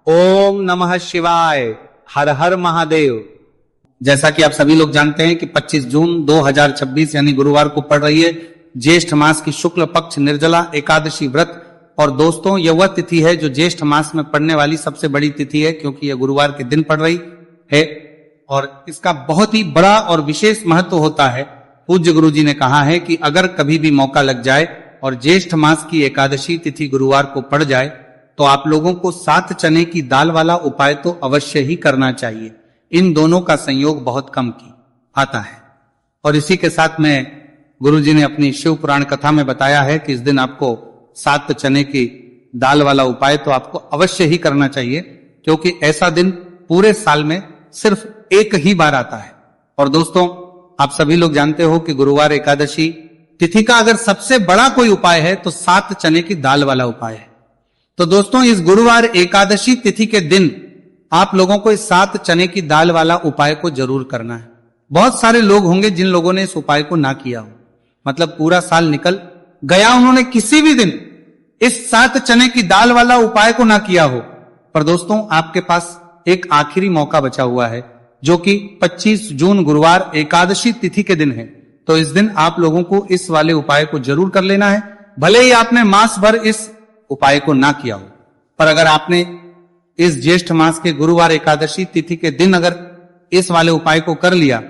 ओम नमः शिवाय, हर हर महादेव। जैसा कि आप सभी लोग जानते हैं कि 25 जून 2026 यानी गुरुवार को पड़ रही है ज्येष्ठ मास की शुक्ल पक्ष निर्जला एकादशी व्रत। और दोस्तों, यह वह तिथि है जो ज्येष्ठ मास में पड़ने वाली सबसे बड़ी तिथि है, क्योंकि यह गुरुवार के दिन पड़ रही है और इसका बहुत ही बड़ा और विशेष महत्व होता है। पूज्य गुरु जी ने कहा है कि अगर कभी भी मौका लग जाए और ज्येष्ठ मास की एकादशी तिथि गुरुवार को पड़ जाए तो आप लोगों को 7 चने की दाल वाला उपाय तो अवश्य ही करना चाहिए। इन दोनों का संयोग बहुत कम की आता है। और इसी के साथ में गुरु जी ने अपनी शिव पुराण कथा में बताया है कि इस दिन आपको 7 चने की दाल वाला उपाय तो आपको अवश्य ही करना चाहिए, क्योंकि ऐसा दिन पूरे साल में सिर्फ एक ही बार आता है। और दोस्तों, आप सभी लोग जानते हो कि गुरुवार एकादशी तिथि का अगर सबसे बड़ा कोई उपाय है तो 7 चने की दाल वाला उपाय है। तो दोस्तों, इस गुरुवार एकादशी तिथि के दिन आप लोगों को इस 7 चने की दाल वाला उपाय को जरूर करना है। बहुत सारे लोग होंगे जिन लोगों ने इस उपाय को ना किया हो, मतलब पूरा साल निकल गया, उन्होंने किसी भी दिन इस 7 चने की दाल वाला उपाय को ना किया हो। पर दोस्तों, आपके पास एक आखिरी मौका बचा हुआ है, जो कि 25 जून गुरुवार एकादशी तिथि के दिन है। तो इस दिन आप लोगों को इस वाले उपाय को जरूर कर लेना है, भले ही आपने मास भर इस उपाय को ना किया हो। पर अगर आपने इस ज्येष्ठ मास के गुरुवार एकादशी तिथि के दिन अगर इस वाले उपाय को कर लिया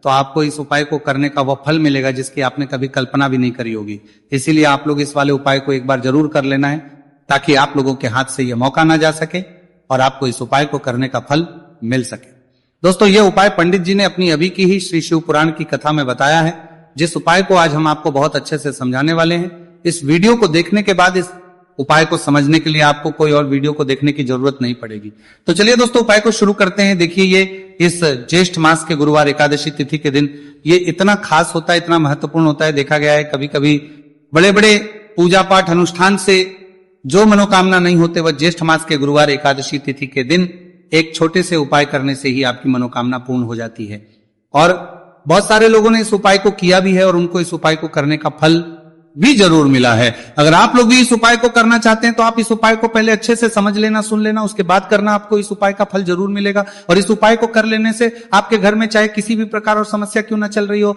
तो आपको इस उपाय को करने का वह फल मिलेगा जिसकी आपने कभी कल्पना भी नहीं करी होगी। इसीलिए आप लोग इस वाले उपाय को एक बार जरूर कर लेना है, ताकि आप लोगों के हाथ से यह मौका ना जा सके और आपको इस उपाय को करने का फल मिल सके। दोस्तों, यह उपाय पंडित जी ने अपनी अभी की ही श्री शिव पुराण की कथा में बताया है, जिस उपाय को आज हम आपको बहुत अच्छे से समझाने वाले हैं। इस वीडियो को देखने के बाद इस उपाय को समझने के लिए आपको कोई और वीडियो को देखने की जरूरत नहीं पड़ेगी। तो चलिए दोस्तों, उपाय को शुरू करते हैं। देखिए, ये इस ज्येष्ठ मास के गुरुवार एकादशी तिथि के दिन ये इतना खास होता है, इतना महत्वपूर्ण होता है। देखा गया है कभी कभी बड़े बड़े पूजा पाठ अनुष्ठान से जो मनोकामना नहीं होते, वह ज्येष्ठ मास के गुरुवार एकादशी तिथि के दिन एक छोटे से उपाय करने से ही आपकी मनोकामना पूर्ण हो जाती है। और बहुत सारे लोगों ने इस उपाय को किया भी है और उनको इस उपाय को करने का फल भी जरूर मिला है। अगर आप लोग भी इस उपाय को करना चाहते हैं तो आप इस उपाय को पहले अच्छे से समझ लेना, सुन लेना, उसके बाद करना, आपको इस उपाय का फल जरूर मिलेगा। और इस उपाय को कर लेने से आपके घर में चाहे किसी भी प्रकार और समस्या क्यों ना चल रही हो,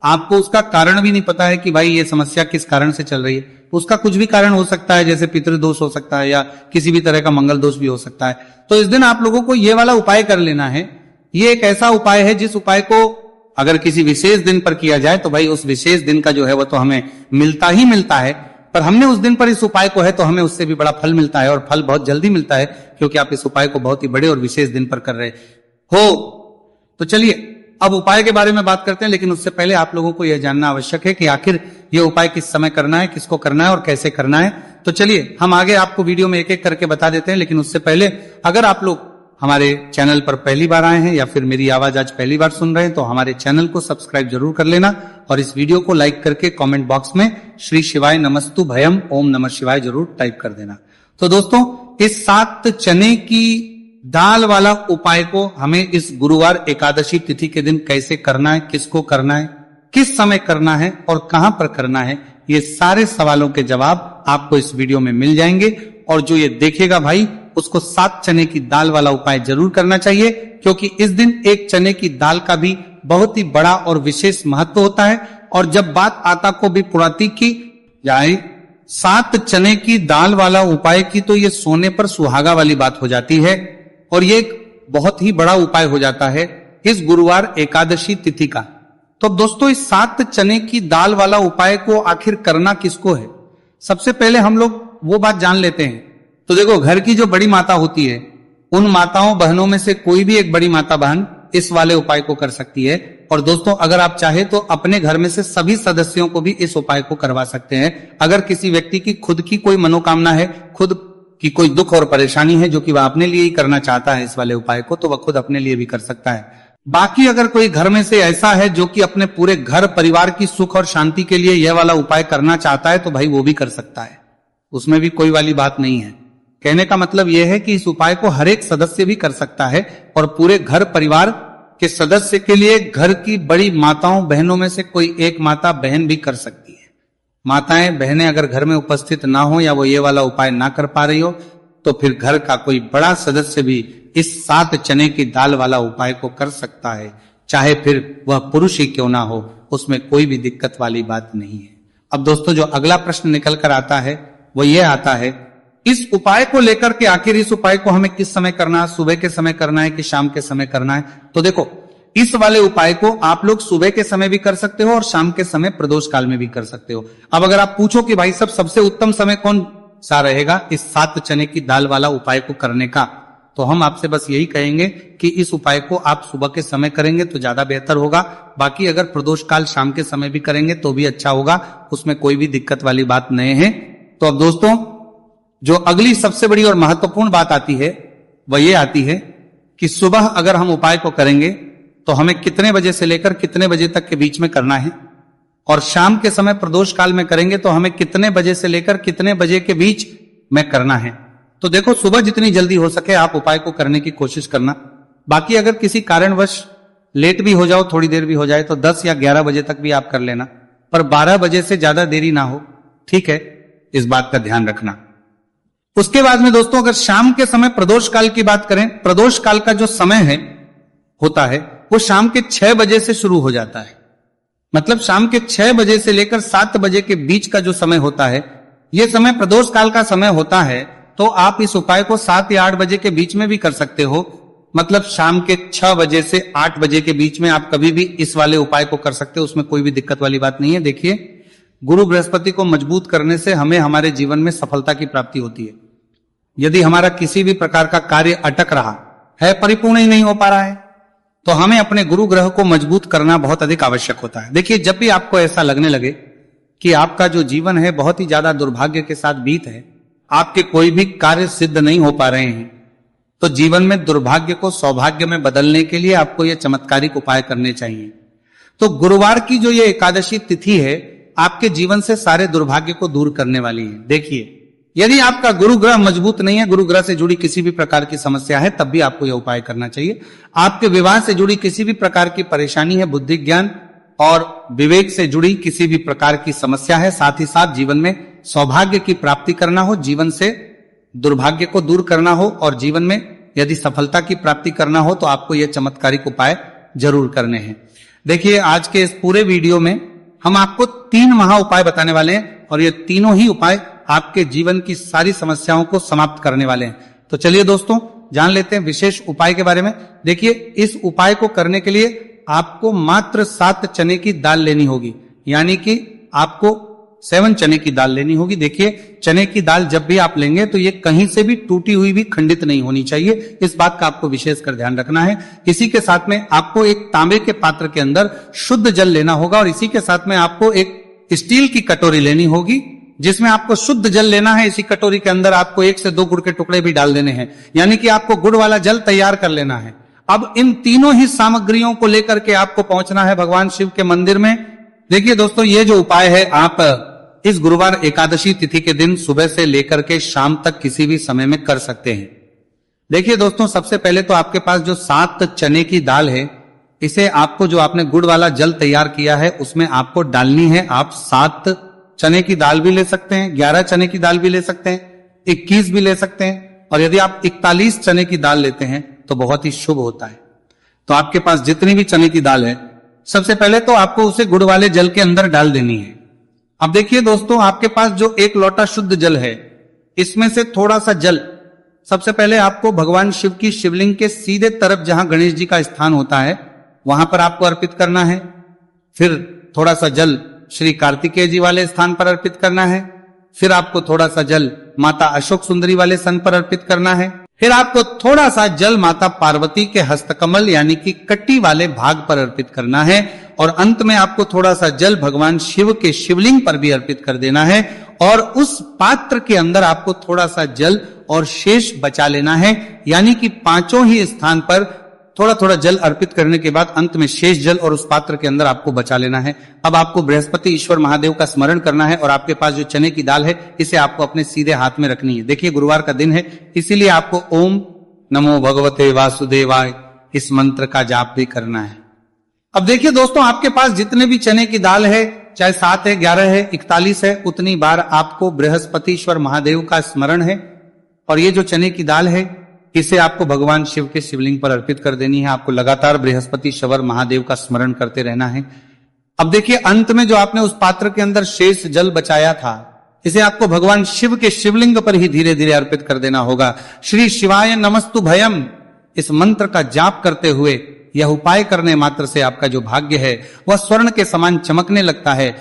आपको उसका कारण भी नहीं पता है कि भाई ये समस्या किस कारण से चल रही है। उसका कुछ भी कारण हो सकता है, जैसे पितृदोष हो सकता है या किसी भी तरह का मंगल दोष भी हो सकता है। तो इस दिन आप लोगों को ये वाला उपाय कर लेना है। ये एक ऐसा उपाय है जिस उपाय को अगर किसी विशेष दिन पर किया जाए तो भाई उस विशेष दिन का जो है वो तो हमें मिलता ही मिलता है, पर हमने उस दिन पर इस उपाय को है तो हमें उससे भी बड़ा फल मिलता है, और फल बहुत जल्दी मिलता है, क्योंकि आप इस उपाय को बहुत ही बड़े और विशेष दिन पर कर रहे हो। तो चलिए अब उपाय के बारे में बात करते हैं, लेकिन उससे पहले आप लोगों को यह जानना आवश्यक है कि आखिर यह उपाय किस समय करना है, किसको करना है और कैसे करना है। तो चलिए हम आगे आपको वीडियो में एक एक करके बता देते हैं। लेकिन उससे पहले अगर आप लोग हमारे चैनल पर पहली बार आए हैं या फिर मेरी आवाज आज पहली बार सुन रहे हैं तो हमारे चैनल को सब्सक्राइब जरूर कर लेना, और इस वीडियो को लाइक करके कमेंट बॉक्स में श्री शिवाय नमस्तु भयम ओम नमः शिवाय जरूर टाइप कर देना। तो दोस्तों, इस 7 चने की दाल वाला उपाय को हमें इस गुरुवार एकादशी तिथि के दिन कैसे करना है, किसको करना है, किस समय करना है और कहां पर करना है, ये सारे सवालों के जवाब आपको इस वीडियो में मिल जाएंगे। और जो ये देखेगा भाई, उसको 7 चने की दाल वाला उपाय जरूर करना चाहिए, क्योंकि इस दिन एक चने की दाल का भी बहुत ही बड़ा और विशेष महत्व होता है। और जब बात आता को भी पुराती की जाए 7 चने की दाल वाला उपाय की, तो ये सोने पर सुहागा वाली बात हो जाती है और ये एक बहुत ही बड़ा उपाय हो जाता है इस गुरुवार एकादशी तिथि का। तो दोस्तों, इस 7 चने की दाल वाला उपाय को आखिर करना किसको है, सबसे पहले हम लोग वो बात जान लेते हैं। तो देखो, घर की जो बड़ी माता होती है, उन माताओं बहनों में से कोई भी एक बड़ी माता बहन इस वाले उपाय को कर सकती है। और दोस्तों, अगर आप चाहे तो अपने घर में से सभी सदस्यों को भी इस उपाय को करवा सकते हैं। अगर किसी व्यक्ति की खुद की कोई मनोकामना है, खुद की कोई दुख और परेशानी है जो कि वह अपने लिए ही करना चाहता है इस वाले उपाय को, तो वह खुद अपने लिए भी कर सकता है। बाकी अगर कोई घर में से ऐसा है जो कि अपने पूरे घर परिवार की सुख और शांति के लिए यह वाला उपाय करना चाहता है, तो भाई वो भी कर सकता है, उसमें भी कोई वाली बात नहीं है। कहने का मतलब यह है कि इस उपाय को हर एक सदस्य भी कर सकता है, और पूरे घर परिवार के सदस्य के लिए घर की बड़ी माताओं बहनों में से कोई एक माता बहन भी कर सकती है। माताएं बहनें अगर घर में उपस्थित ना हो या वो ये वाला उपाय ना कर पा रही हो, तो फिर घर का कोई बड़ा सदस्य भी इस 7 चने की दाल वाला उपाय को कर सकता है, चाहे फिर वह पुरुष ही क्यों ना हो, उसमें कोई भी दिक्कत वाली बात नहीं है। अब दोस्तों जो अगला प्रश्न निकल कर आता है वो ये आता है, इस उपाय को लेकर के आखिर इस उपाय को हमें किस समय करना है, सुबह के समय करना है कि शाम के समय करना है? तो देखो, इस वाले उपाय को आप लोग सुबह के समय भी कर सकते हो और शाम के समय प्रदोष काल में भी कर सकते हो। अब अगर आप पूछो कि भाई साहब सबसे उत्तम समय कौन सा रहेगा इस 7 चने की दाल वाला उपाय को करने का, तो हम आपसे बस यही कहेंगे कि इस उपाय को आप सुबह के समय करेंगे तो ज्यादा बेहतर होगा। बाकी अगर प्रदोष काल शाम के समय भी करेंगे तो भी अच्छा होगा, उसमें कोई भी दिक्कत वाली बात नहीं है। तो अब दोस्तों जो अगली सबसे बड़ी और महत्वपूर्ण बात आती है वह ये आती है कि सुबह अगर हम उपाय को करेंगे तो हमें कितने बजे से लेकर कितने बजे तक के बीच में करना है, और शाम के समय प्रदोष काल में करेंगे तो हमें कितने बजे से लेकर कितने बजे के बीच में करना है। तो देखो, सुबह जितनी जल्दी हो सके आप उपाय को करने की कोशिश करना। बाकी अगर किसी कारणवश लेट भी हो जाओ, थोड़ी देर भी हो जाए, तो 10 या 11 बजे तक भी आप कर लेना, पर 12 बजे से ज्यादा देरी ना हो, ठीक है? इस बात का ध्यान रखना। उसके बाद में दोस्तों अगर शाम के समय प्रदोष काल की बात करें, प्रदोष काल का जो समय है होता है वो शाम के 6 बजे से शुरू हो जाता है। मतलब शाम के 6 बजे से लेकर 7 बजे के बीच का जो समय होता है, यह समय प्रदोष काल का समय होता है। तो आप इस उपाय को 7 या 8 बजे के बीच में भी कर सकते हो। मतलब शाम के 6 बजे से 8 बजे के बीच में आप कभी भी इस वाले उपाय को कर सकते हो, उसमें कोई भी दिक्कत वाली बात नहीं है। देखिए, गुरु बृहस्पति को मजबूत करने से हमें हमारे जीवन में सफलता की प्राप्ति होती है। यदि हमारा किसी भी प्रकार का कार्य अटक रहा है, परिपूर्ण ही नहीं हो पा रहा है, तो हमें अपने गुरु ग्रह को मजबूत करना बहुत अधिक आवश्यक होता है। देखिए, जब भी आपको ऐसा लगने लगे कि आपका जो जीवन है बहुत ही ज्यादा दुर्भाग्य के साथ बीत है, आपके कोई भी कार्य सिद्ध नहीं हो पा रहे हैं, तो जीवन में दुर्भाग्य को सौभाग्य में बदलने के लिए आपको ये चमत्कारिक उपाय करने चाहिए। तो गुरुवार की जो ये एकादशी तिथि है आपके जीवन से सारे दुर्भाग्य को दूर करने वाली है। देखिए, यदि आपका गुरु ग्रह मजबूत नहीं है, गुरु ग्रह से जुड़ी किसी भी प्रकार की समस्या है, तब भी आपको यह उपाय करना चाहिए। आपके विवाह से जुड़ी किसी भी प्रकार की परेशानी है, बुद्धि ज्ञान और विवेक से जुड़ी किसी भी प्रकार की समस्या है, साथ ही साथ जीवन में सौभाग्य की प्राप्ति करना हो, जीवन से दुर्भाग्य को दूर करना हो और जीवन में यदि सफलता की प्राप्ति करना हो, तो आपको यह चमत्कारिक उपाय जरूर करने हैं। देखिए, आज के इस पूरे वीडियो में हम आपको 3 महा उपाय बताने वाले हैं और ये तीनों ही उपाय आपके जीवन की सारी समस्याओं को समाप्त करने वाले हैं। तो चलिए दोस्तों, जान लेते हैं विशेष उपाय के बारे में। देखिए, इस उपाय को करने के लिए आपको मात्र 7 चने की दाल लेनी होगी, यानी कि आपको 7 चने की दाल लेनी होगी। देखिए, चने की दाल जब भी आप लेंगे तो ये कहीं से भी टूटी हुई भी खंडित नहीं होनी चाहिए, इस बात का आपको विशेषकर ध्यान रखना है। इसी के साथ में आपको एक तांबे के पात्र के अंदर शुद्ध जल लेना होगा और इसी के साथ में आपको एक स्टील की कटोरी लेनी होगी जिसमें आपको शुद्ध जल लेना है। इसी कटोरी के अंदर आपको 1 से 2 गुड़ के टुकड़े भी डाल देने हैं, यानी कि आपको गुड़ वाला जल तैयार कर लेना है। अब इन तीनों ही सामग्रियों को लेकर के आपको पहुंचना है भगवान शिव के मंदिर में। देखिए दोस्तों, ये जो उपाय है आप इस गुरुवार एकादशी तिथि के दिन सुबह से लेकर के शाम तक किसी भी समय में कर सकते हैं। देखिए दोस्तों, सबसे पहले तो आपके पास जो 7 चने की दाल है, इसे आपको जो आपने गुड़ वाला जल तैयार किया है उसमें आपको डालनी है। आप 7 चने की दाल भी ले सकते हैं, 11 चने की दाल भी ले सकते हैं, 21 भी ले सकते हैं, और यदि आप 41 चने की दाल लेते हैं तो बहुत ही शुभ होता है। तो आपके पास जितनी भी चने की दाल है, सबसे पहले तो आपको उसे गुड़ वाले जल के अंदर डाल देनी है। अब देखिए दोस्तों, आपके पास जो 1 लोटा शुद्ध जल है, इसमें से थोड़ा सा जल सबसे पहले आपको भगवान शिव की शिवलिंग के सीधे तरफ जहां गणेश जी का स्थान होता है वहां पर आपको अर्पित करना है। फिर थोड़ा सा जल श्री कार्तिकेय जी वाले स्थान पर अर्पित करना है। फिर आपको थोड़ा सा जल माता अशोक सुंदरी वाले स्थान पर अर्पित करना है। फिर आपको थोड़ा सा जल माता पार्वती के हस्तकमल यानी कि कट्टी वाले भाग पर अर्पित करना है। और अंत में आपको थोड़ा सा जल भगवान शिव के शिवलिंग पर भी अर्पित कर देना है। और उस पात्र के अंदर आपको थोड़ा सा जल और शेष बचा लेना है, यानी कि 5 ही स्थान पर थोड़ा थोड़ा जल अर्पित करने के बाद अंत में शेष जल और उस पात्र के अंदर आपको बचा लेना है। अब आपको बृहस्पति ईश्वर महादेव का स्मरण करना है और आपके पास जो चने की दाल है इसे आपको अपने सीधे हाथ में रखनी है। देखिए, गुरुवार का दिन है, इसीलिए आपको ओम नमो भगवते वासुदेवाय इस मंत्र का जाप भी करना है। अब देखिए दोस्तों, आपके पास जितने भी चने की दाल है, चाहे 7 है, 11 है, 41 है, उतनी बार आपको बृहस्पतिश्वर महादेव का स्मरण है। और ये जो चने की दाल है इसे आपको भगवान शिव के शिवलिंग पर अर्पित कर देनी है। आपको लगातार बृहस्पति शवर महादेव का स्मरण करते रहना है। अब देखिए अंत में जो आपने उस पात्र के अंदर शेष जल बचाया था इसे आपको भगवान शिव के शिवलिंग पर ही धीरे धीरे अर्पित कर देना होगा। श्री शिवाय नमस्तु भयम इस मंत्र का जाप करते हुए यह उपाय करने मात्र से आपका जो भाग्य है वह स्वर्ण के समान चमकने लगता है।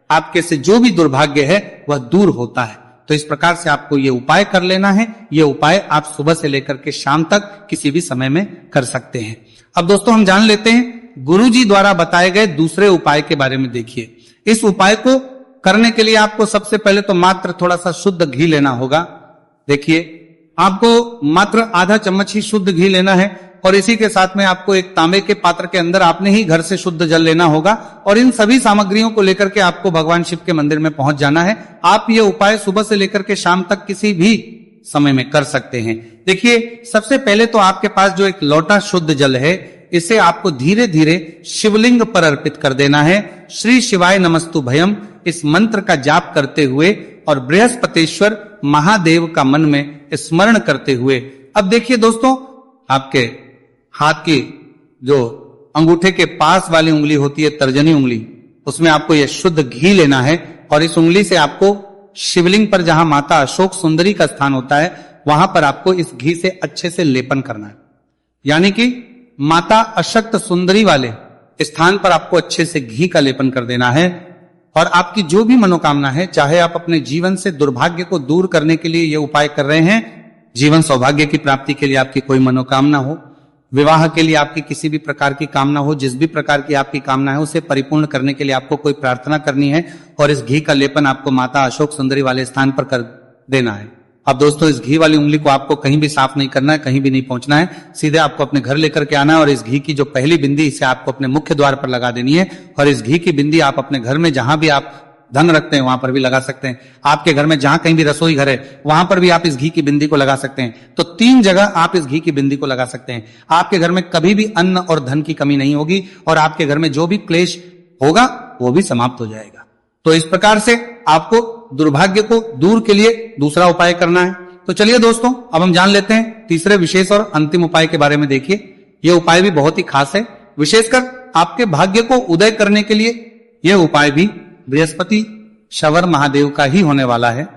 आपके से जो भी दुर्भाग्य है वह दूर होता है। तो इस प्रकार से आपको ये उपाय कर लेना है। ये उपाय आप सुबह से लेकर के शाम तक किसी भी समय में कर सकते हैं। अब दोस्तों हम जान लेते हैं गुरुजी द्वारा बताए गए दूसरे उपाय के बारे में। देखिए इस उपाय को करने के लिए आपको सबसे पहले तो मात्र थोड़ा सा शुद्ध घी लेना होगा। देखिए आपको मात्र आधा चम्मच ही शुद्ध घी लेना है और इसी के साथ में आपको एक तांबे के पात्र के अंदर आपने ही घर से शुद्ध जल लेना होगा और इन सभी सामग्रियों को लेकर के आपको भगवान शिव के मंदिर में पहुंच जाना है। आप ये उपाय सुबह से लेकर के शाम तक किसी भी समय में कर सकते हैं। देखिए सबसे पहले तो आपके पास जो एक लोटा शुद्ध जल है इसे आपको धीरे धीरे शिवलिंग पर अर्पित कर देना है। श्री शिवाय नमस्तु भयम इस मंत्र का जाप करते हुए और बृहस्पतेश्वर महादेव का मन में स्मरण करते हुए। अब देखिए दोस्तों आपके हाथ की जो अंगूठे के पास वाली उंगली होती है तर्जनी उंगली, उसमें आपको यह शुद्ध घी लेना है और इस उंगली से आपको शिवलिंग पर जहां माता अशोक सुंदरी का स्थान होता है वहां पर आपको इस घी से अच्छे से लेपन करना है। यानी कि माता अशक्त सुंदरी वाले स्थान पर आपको अच्छे से घी का लेपन कर देना है और आपकी जो भी मनोकामना है, चाहे आप अपने जीवन से दुर्भाग्य को दूर करने के लिए ये उपाय कर रहे हैं, जीवन सौभाग्य की प्राप्ति के लिए आपकी कोई मनोकामना हो, विवाह के लिए आपकी किसी भी प्रकार की कामना हो, जिस भी प्रकार की आपकी कामना है उसे परिपूर्ण करने के लिए आपको कोई प्रार्थना करनी है और इस घी का लेपन आपको माता अशोक सुंदरी वाले स्थान पर कर देना है। अब दोस्तों इस घी वाली उंगली को आपको कहीं भी साफ नहीं करना है, कहीं भी नहीं पहुंचना है, सीधे आपको अपने घर लेकर के आना है और इस घी की जो पहली बिंदी इसे आपको अपने मुख्य द्वार पर लगा देनी है और इस घी की बिंदी आप अपने घर में जहां भी आप धन रखते हैं वहां पर भी लगा सकते हैं। आपके घर में जहां कहीं भी रसोई घर है वहां पर भी आप इस घी की बिंदी को लगा सकते हैं। तो 3 जगह आप इस घी की बिंदी को लगा सकते हैं। आपके घर में कभी भी अन्न और धन की कमी नहीं होगी और आपके घर में जो भी क्लेश होगा वो भी समाप्त हो जाएगा। तो इस प्रकार से आपको दुर्भाग्य को दूर के लिए दूसरा उपाय करना है। तो चलिए दोस्तों अब हम जान लेते हैं तीसरे विशेष और अंतिम उपाय के बारे में। देखिए यह उपाय भी बहुत ही खास है, विशेषकर आपके भाग्य को उदय करने के लिए यह उपाय भी बृहस्पति शवर महादेव का ही होने वाला है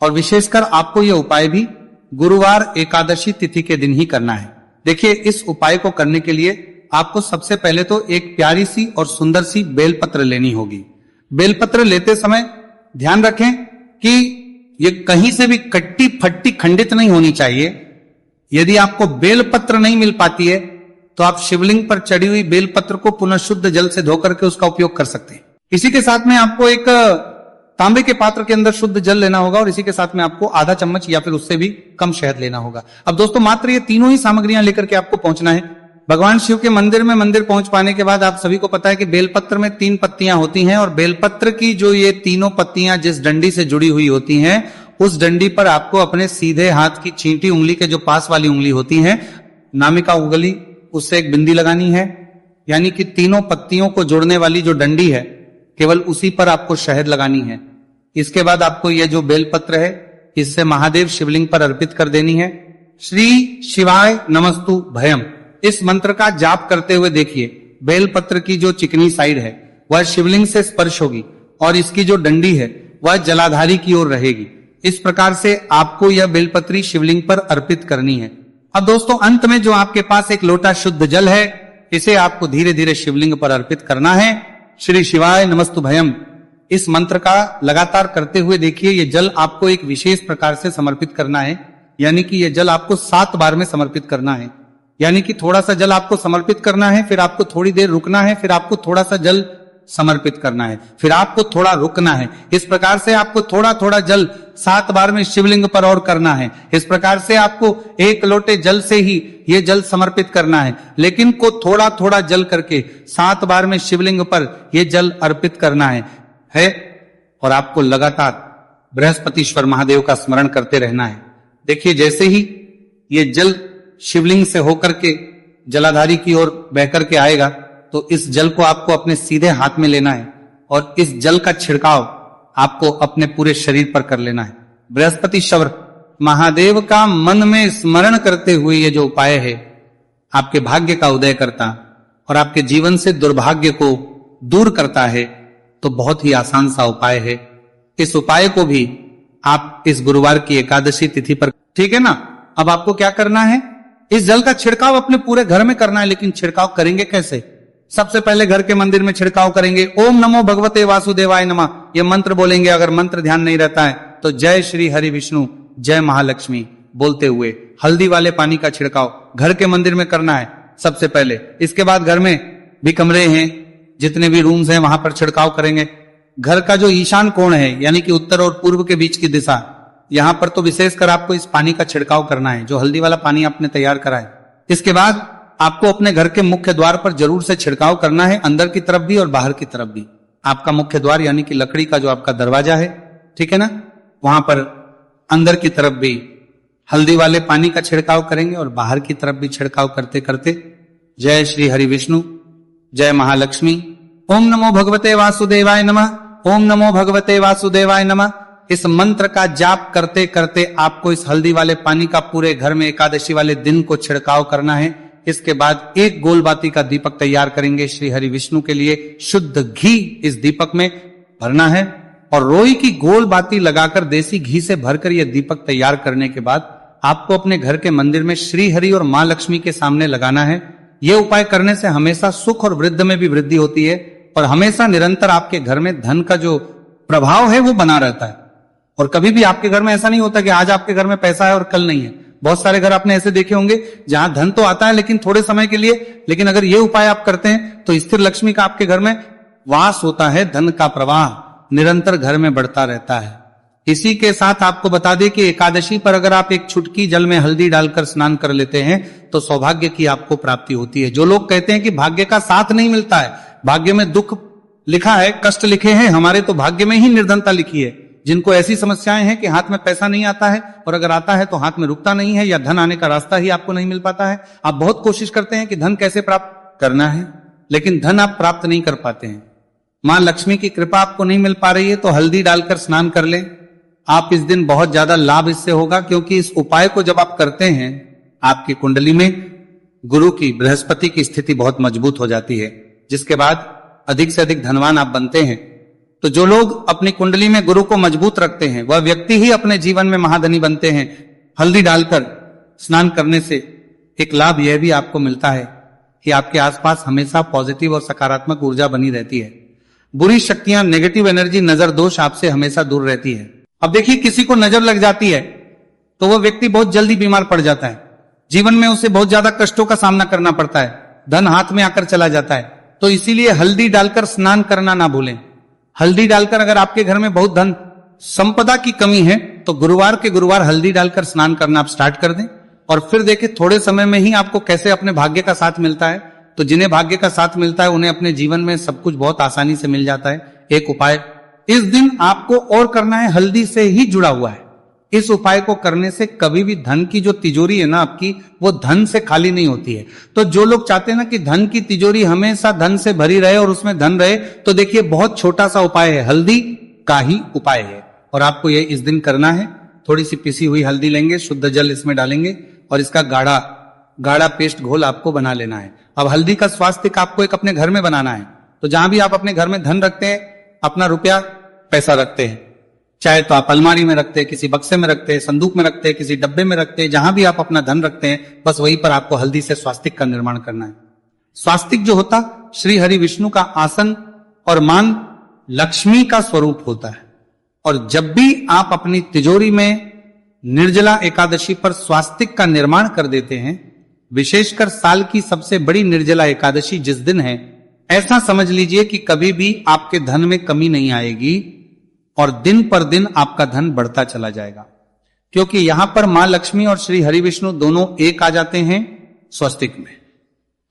और विशेषकर आपको यह उपाय भी गुरुवार एकादशी तिथि के दिन ही करना है। देखिए इस उपाय को करने के लिए आपको सबसे पहले तो एक प्यारी सी और सुंदर सी बेलपत्र लेनी होगी। बेलपत्र लेते समय ध्यान रखें कि ये कहीं से भी कट्टी फट्टी खंडित नहीं होनी चाहिए। यदि आपको बेलपत्र नहीं मिल पाती है तो आप शिवलिंग पर चढ़ी हुई बेलपत्र को पुनः शुद्ध जल से धोकर के उसका उपयोग कर सकते हैं। इसी के साथ में आपको एक तांबे के पात्र के अंदर शुद्ध जल लेना होगा और इसी के साथ में आपको आधा चम्मच या फिर उससे भी कम शहद लेना होगा। अब दोस्तों मात्र ये तीनों ही सामग्रियां लेकर के आपको पहुंचना है भगवान शिव के मंदिर में। मंदिर पहुंच पाने के बाद आप सभी को पता है कि बेलपत्र में 3 पत्तियां होती हैं और बेलपत्र की जो ये तीनों पत्तियां जिस डंडी से जुड़ी हुई होती हैं उस डंडी पर आपको अपने सीधे हाथ की चींटी उंगली के जो पास वाली उंगली होती है नामिका उंगली उससे एक बिंदी लगानी है। यानी कि तीनों पत्तियों को जोड़ने वाली जो डंडी है केवल उसी पर आपको शहद लगानी है। इसके बाद आपको यह जो बेलपत्र है इससे महादेव शिवलिंग पर अर्पित कर देनी है। श्री शिवाय नमस्तु भयम इस मंत्र का जाप करते हुए देखिए बेलपत्र की जो चिकनी साइड है वह शिवलिंग से स्पर्श होगी और इसकी जो डंडी है वह जलाधारी की ओर रहेगी। इस प्रकार से आपको यह बेलपत्री शिवलिंग पर अर्पित करनी है। अब दोस्तों अंत में जो आपके पास एक लोटा शुद्ध जल है इसे आपको धीरे धीरे शिवलिंग पर अर्पित करना है। श्री शिवाय नमस्तु भयम इस मंत्र का लगातार करते हुए देखिए ये जल आपको एक विशेष प्रकार से समर्पित करना है। यानी कि यह जल आपको 7 बार में समर्पित करना है। यानी कि थोड़ा सा जल आपको समर्पित करना है, फिर आपको थोड़ी देर रुकना है, फिर आपको थोड़ा सा जल समर्पित करना है, फिर आपको थोड़ा रुकना है। इस प्रकार से आपको थोड़ा थोड़ा जल 7 बार में शिवलिंग पर और करना है। इस प्रकार से आपको 1 लोटे जल से ही ये जल समर्पित करना है, लेकिन को थोड़ा थोड़ा जल करके 7 बार में शिवलिंग पर यह जल अर्पित करना है और आपको लगातार बृहस्पतिश्वर महादेव का स्मरण करते रहना है। देखिए जैसे ही ये जल शिवलिंग से होकर के जलाधारी की ओर बहकर के आएगा तो इस जल को आपको अपने सीधे हाथ में लेना है और इस जल का छिड़काव आपको अपने पूरे शरीर पर कर लेना है। बृहस्पति शवर महादेव का मन में स्मरण करते हुए ये जो उपाय है आपके भाग्य का उदय करता और आपके जीवन से दुर्भाग्य को दूर करता है, तो बहुत ही आसान सा उपाय है। इस उपाय को भी आप इस गुरुवार की एकादशी तिथि पर, ठीक है ना। अब आपको क्या करना है, इस जल का छिड़काव अपने पूरे घर में करना है। लेकिन छिड़काव करेंगे कैसे? सबसे पहले घर के मंदिर में छिड़काव करेंगे। ओम नमो भगवते वासुदेवाय नमः, ये मंत्र बोलेंगे। अगर मंत्र ध्यान नहीं रहता है तो जय श्री हरि विष्णु जय महालक्ष्मी बोलते हुए हल्दी वाले पानी का छिड़काव घर के मंदिर में करना है सबसे पहले। इसके बाद घर में भी कमरे हैं, जितने भी रूम्स हैं, वहां पर छिड़काव करेंगे। घर का जो ईशान कोण है, यानी कि उत्तर और पूर्व के बीच की दिशा, यहां पर तो विशेषकर आपको इस पानी का छिड़काव करना है, जो हल्दी वाला पानी आपने तैयार करा है। इसके बाद आपको अपने घर के मुख्य द्वार पर जरूर से छिड़काव करना है, अंदर की तरफ भी और बाहर की तरफ भी। आपका मुख्य द्वार यानी कि लकड़ी का जो आपका दरवाजा है, ठीक है ना, वहां पर अंदर की तरफ भी हल्दी वाले पानी का छिड़काव करेंगे और बाहर की तरफ भी छिड़काव करते करते जय श्री हरि विष्णु जय महालक्ष्मी, ओम नमो भगवते वासुदेवाय नमः, ओम नमो भगवते वासुदेवाय नमः, इस मंत्र का जाप करते करते आपको इस हल्दी वाले पानी का पूरे घर में एकादशी वाले दिन को छिड़काव करना है। इसके बाद एक गोलबाती का दीपक तैयार करेंगे श्री हरि विष्णु के लिए। शुद्ध घी इस दीपक में भरना है और रोई की गोल बाती लगाकर देसी घी से भरकर यह दीपक तैयार करने के बाद आपको अपने घर के मंदिर में श्री हरि और मां लक्ष्मी के सामने लगाना है। यह उपाय करने से हमेशा सुख और वृद्धि में भी वृद्धि होती है और हमेशा निरंतर आपके घर में धन का जो प्रभाव है वो बना रहता है। और कभी भी आपके घर में ऐसा नहीं होता कि आज आपके घर में पैसा है और कल नहीं है। बहुत सारे घर आपने ऐसे देखे होंगे जहां धन तो आता है लेकिन थोड़े समय के लिए, लेकिन अगर ये उपाय आप करते हैं तो स्थिर लक्ष्मी का आपके घर में वास होता है, धन का प्रवाह निरंतर घर में बढ़ता रहता है। इसी के साथ आपको बता दें कि एकादशी पर अगर आप एक चुटकी जल में हल्दी डालकर स्नान कर लेते हैं तो सौभाग्य की आपको प्राप्ति होती है। जो लोग कहते हैं कि भाग्य का साथ नहीं मिलता है, भाग्य में दुख लिखा है, कष्ट लिखे हैं, हमारे तो भाग्य में ही निर्धनता लिखी है। जिनको ऐसी समस्याएं हैं कि हाथ में पैसा नहीं आता है और अगर आता है तो हाथ में रुकता नहीं है या धन आने का रास्ता ही आपको नहीं मिल पाता है। आप बहुत कोशिश करते हैं कि धन कैसे प्राप्त करना है, लेकिन धन आप प्राप्त नहीं कर पाते हैं। मां लक्ष्मी की कृपा आपको नहीं मिल पा रही है तो हल्दी डालकर स्नान कर लें। आप इस दिन बहुत ज्यादा लाभ इससे होगा, क्योंकि इस उपाय को जब आप करते हैं आपकी कुंडली में गुरु की, बृहस्पति की स्थिति बहुत मजबूत हो जाती है, जिसके बाद अधिक से अधिक धनवान आप बनते हैं। तो जो लोग अपनी कुंडली में गुरु को मजबूत रखते हैं वह व्यक्ति ही अपने जीवन में महाधनी बनते हैं। हल्दी डालकर स्नान करने से एक लाभ यह भी आपको मिलता है कि आपके आसपास हमेशा पॉजिटिव और सकारात्मक ऊर्जा बनी रहती है। बुरी शक्तियां, नेगेटिव एनर्जी, नजर दोष आपसे हमेशा दूर रहती है। अब देखिए, किसी को नजर लग जाती है तो वह व्यक्ति बहुत जल्दी बीमार पड़ जाता है, जीवन में उसे बहुत ज्यादा कष्टों का सामना करना पड़ता है, धन हाथ में आकर चला जाता है। तो इसीलिए हल्दी डालकर स्नान करना ना भूलें। हल्दी डालकर अगर आपके घर में बहुत धन संपदा की कमी है तो गुरुवार के गुरुवार हल्दी डालकर स्नान करना आप स्टार्ट कर दें और फिर देखिए थोड़े समय में ही आपको कैसे अपने भाग्य का साथ मिलता है। तो जिन्हें भाग्य का साथ मिलता है उन्हें अपने जीवन में सब कुछ बहुत आसानी से मिल जाता है। एक उपाय इस दिन आपको और करना है, हल्दी से ही जुड़ा हुआ है। इस उपाय को करने से कभी भी धन की जो तिजोरी है ना आपकी, वो धन से खाली नहीं होती है। तो जो लोग चाहते हैं ना कि धन की तिजोरी हमेशा धन से भरी रहे और उसमें धन रहे, तो देखिए बहुत छोटा सा उपाय है, हल्दी का ही उपाय है और आपको ये इस दिन करना है। थोड़ी सी पिसी हुई हल्दी लेंगे, शुद्ध जल इसमें डालेंगे और इसका गाढ़ा पेस्ट घोल आपको बना लेना है। अब हल्दी का स्वास्तिक आपको एक अपने घर में बनाना है। तो जहां भी आप अपने घर में धन रखते हैं, अपना रुपया पैसा रखते हैं, चाहे तो आप अलमारी में रखते हैं, किसी बक्से में रखते हैं, संदूक में रखते हैं, किसी डब्बे में रखते हैं, जहां भी आप अपना धन रखते हैं बस वहीं पर आपको हल्दी से स्वास्तिक का निर्माण करना है। स्वास्तिक जो होता श्री हरि विष्णु का आसन और मान लक्ष्मी का स्वरूप होता है। और जब भी आप अपनी तिजोरी में निर्जला एकादशी पर स्वास्तिक का निर्माण कर देते हैं, विशेषकर साल की सबसे बड़ी निर्जला एकादशी जिस दिन है, ऐसा समझ लीजिए कि कभी भी आपके धन में कमी नहीं आएगी और दिन पर दिन आपका धन बढ़ता चला जाएगा, क्योंकि यहां पर मां लक्ष्मी और श्री हरि विष्णु दोनों एक आ जाते हैं स्वस्तिक में।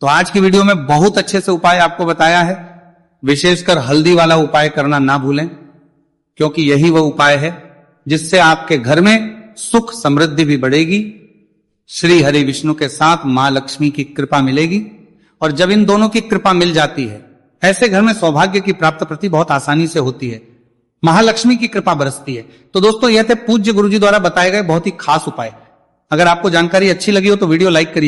तो आज की वीडियो में बहुत अच्छे से उपाय आपको बताया है। विशेषकर हल्दी वाला उपाय करना ना भूलें, क्योंकि यही वह उपाय है जिससे आपके घर में सुख समृद्धि भी बढ़ेगी, श्री हरि विष्णु के साथ मां लक्ष्मी की कृपा मिलेगी। और जब इन दोनों की कृपा मिल जाती है, ऐसे घर में सौभाग्य की प्राप्ति बहुत आसानी से होती है। महालक्ष्मी की कृपा बरसती है। तो दोस्तों, यह थे पूज्य गुरुजी द्वारा बताए गए बहुत ही खास उपाय। अगर आपको जानकारी अच्छी लगी हो तो वीडियो लाइक करिए।